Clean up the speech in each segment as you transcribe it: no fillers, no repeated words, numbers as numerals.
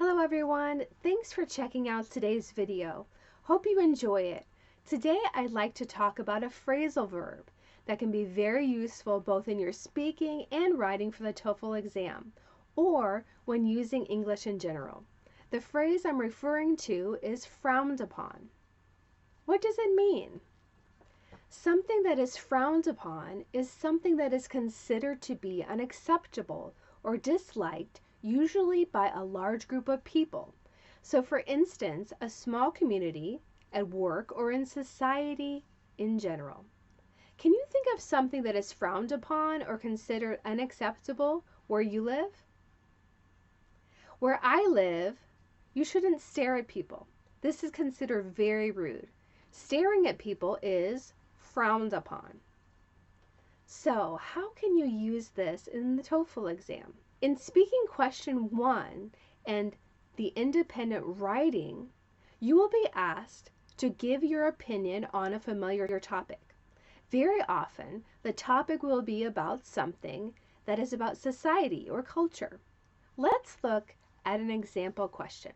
Hello everyone, thanks for checking out today's video. Hope you enjoy it. Today I'd like to talk about a phrasal verb that can be very useful both in your speaking and writing for the TOEFL exam, or when using English in general. The phrase I'm referring to is frowned upon. What does it mean? Something that is frowned upon is something that is considered to be unacceptable or disliked, usually by a large group of people. So for instance, a small community, at work, or in society in general. Can you think of something that is frowned upon or considered unacceptable where you live? Where I live, you shouldn't stare at people. This is considered very rude. Staring at people is frowned upon. So how can you use this in the TOEFL exam? In speaking question 1 and the independent writing, you will be asked to give your opinion on a familiar topic. Very often, the topic will be about something that is about society or culture. Let's look at an example question.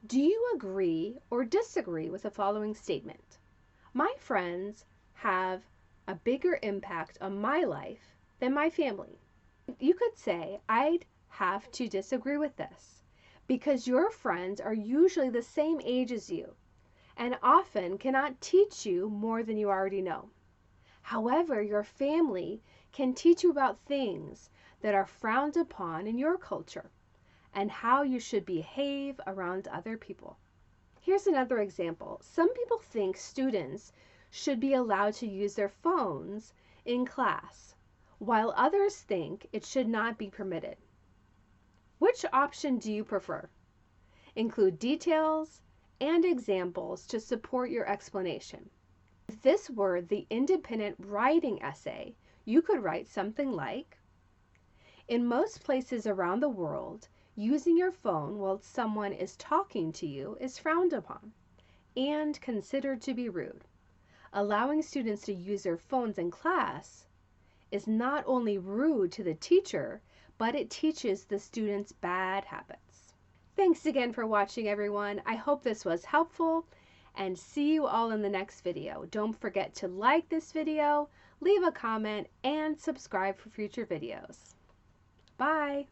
Do you agree or disagree with the following statement? My friends have a bigger impact on my life than my family. You could say, I'd have to disagree with this because your friends are usually the same age as you and often cannot teach you more than you already know. However, your family can teach you about things that are frowned upon in your culture and how you should behave around other people. Here's another example. Some people think students should be allowed to use their phones in class, while others think it should not be permitted. Which option do you prefer? Include details and examples to support your explanation. With this word, the independent writing essay, you could write something like, in most places around the world, using your phone while someone is talking to you is frowned upon and considered to be rude. Allowing students to use their phones in class is not only rude to the teacher, but it teaches the students bad habits. Thanks again for watching, everyone. I hope this was helpful and see you all in the next video. Don't forget to like this video, leave a comment, and subscribe for future videos. Bye.